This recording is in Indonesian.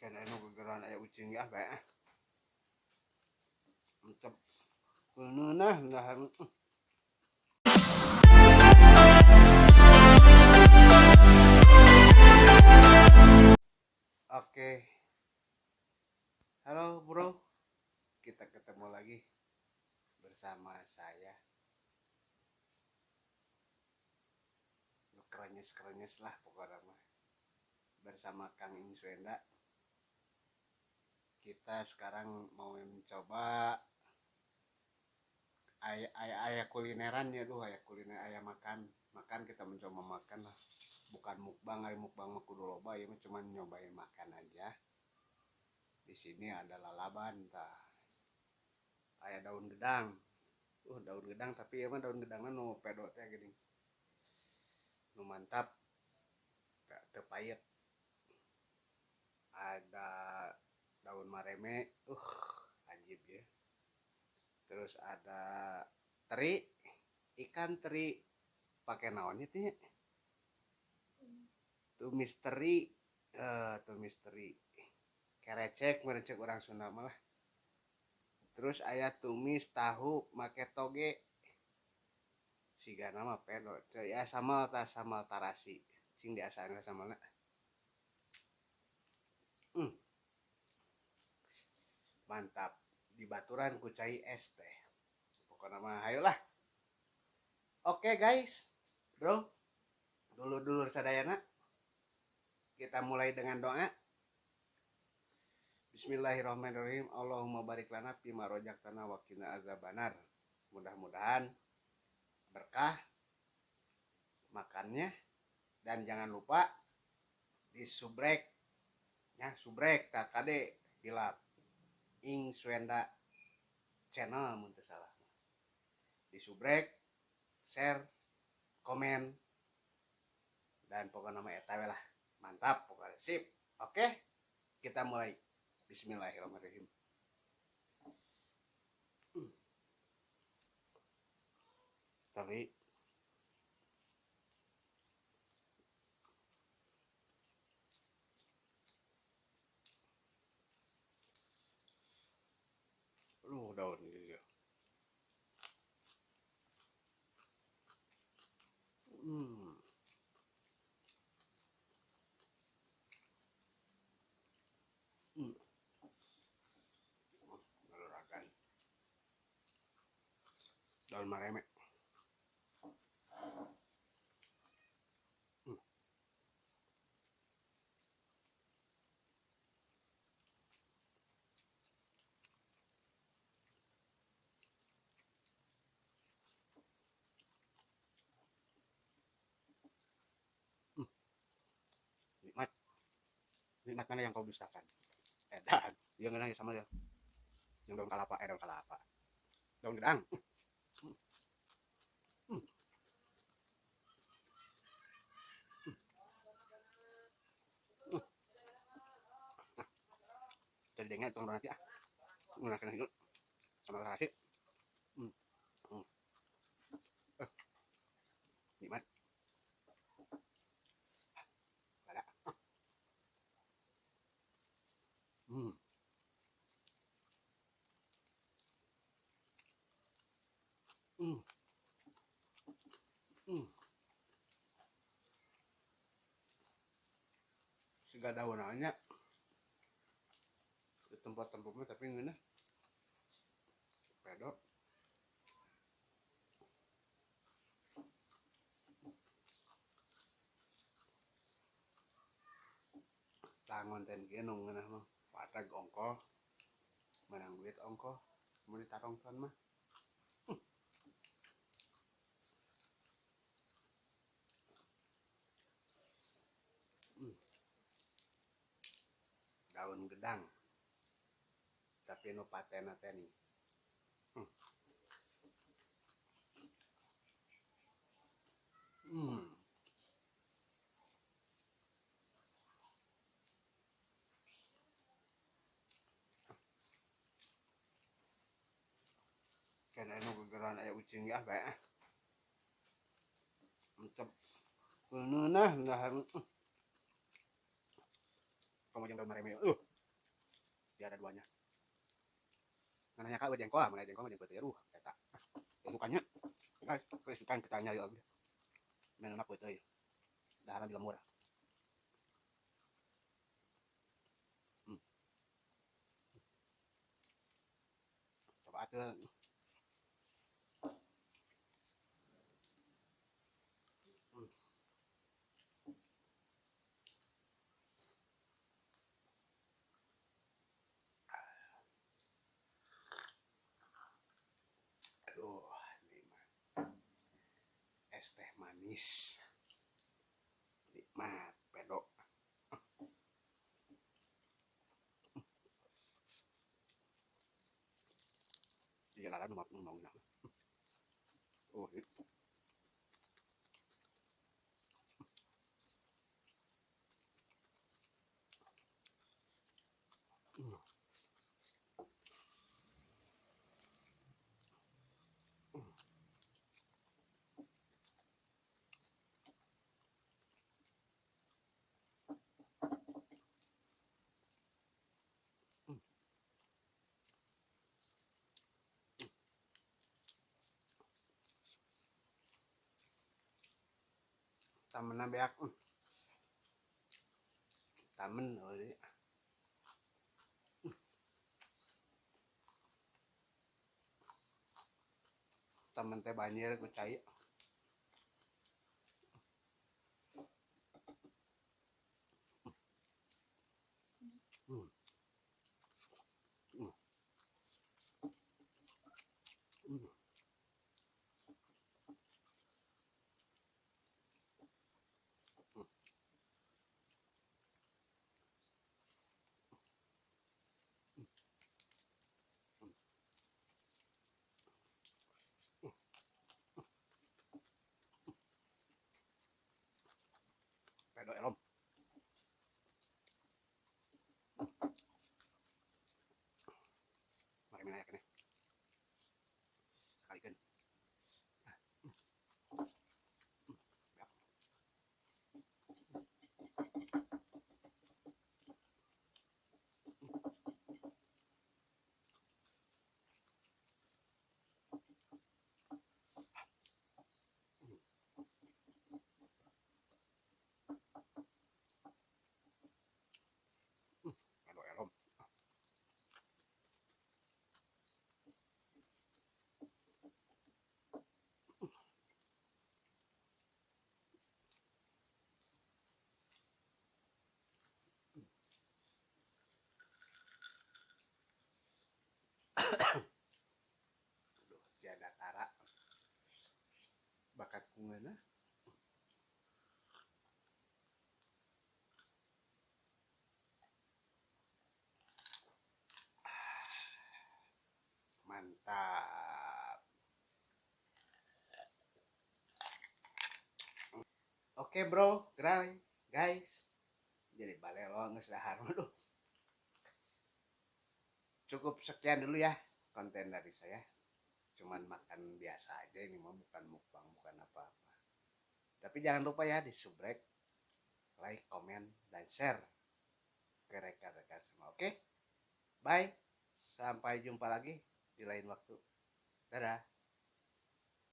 Kena anu gegeran aya ucing ya bae. Mantap. Keuneuh nah. Oke. Halo bro. Kita ketemu lagi bersama saya. Kerenyes lah pokoknya mah. Bersama Kang Inswenda. Kita sekarang mau mencoba ayah kulineran ya ayah kuliner ayah makan kita mencoba makan lah, bukan mukbang mah kudu loba ya, cuma nyobain makan aja. Di sini ada lalaban tah, ayah daun gedang, daun gedang tapi emang daun gedangnya nu pedot ya gini, nu mantap, teu payet. Ada daun mareme, anjib ya. Terus ada teri, ikan teri pakai naon itu ya? Tumis teri, tumis teri. Kerecek, merecek orang Sunda malah. Terus aya tumis tahu make toge. Sigana mah pedo. Ya samal tarasi. Cing diasana samalna. Mantap. Dibaturan ku cai es teh. Pokoknya mah ayolah. Oke guys. Bro. Dulur-dulur sadayana. Kita mulai dengan doa. Bismillahirrahmanirrahim. Allahumma barik lana fima rojaktana wa qina azabannar. Mudah-mudahan berkah makannya, dan jangan lupa di subrek tak kade hilap Inswenda channel mun teu salah. Di subrek, share, komen, dan pokoknya nama eta we lah. Mantap pokoknya sip. Oke, kita mulai. Bismillahirrahmanirrahim. Tapi daun gitu ya. Ngelurakan daun mareme. Nikmat mana yang kau dustakan? Edan, dia ngenang sama dia. Yang daun kalapa, daun kalapa. Daun gedang. Jadi dengar tong nanti ah. Menggunakan itu sama terasi. Nikmat. Ada. Siga daun aja. Di tempat-tempatnya tapi ngena. Pedo. Tangon ten genong ngena mah. Padag ongko. Menang duit ongko. Mau ditarongkan mah. Daun gedang. Tapi nu patena teni. Kena anu gegeran aya ucing ya bae. Mantap. Keuneuh nah. Kamu jeung daun mareme. dia ada duanya nanya kak jengkol mana jengkol jengkol ya eta bukannya guys kan kita nyari lagi main enak betul ya daharan juga murah hmm. Coba aja hmm. Aduh ini mah es teh manis nikmat pedok iya lah kan mau oh itu hmm. Hmm. Tamen beak tamen oh tamen teh banjir ku cai hmm. Hmm. Hmm. Pedok elom mari minayak nih sekalikan pedok elom aduh tiada tara bakat kungeuna mantap oke bro guys jadi balelo geus dahar aduh cukup sekian dulu ya konten dari saya cuman makan biasa aja ini mah bukan mukbang bukan apa-apa tapi jangan lupa ya di subrek like comment dan share ke rekan-rekan semua oke bye sampai jumpa lagi di lain waktu dadah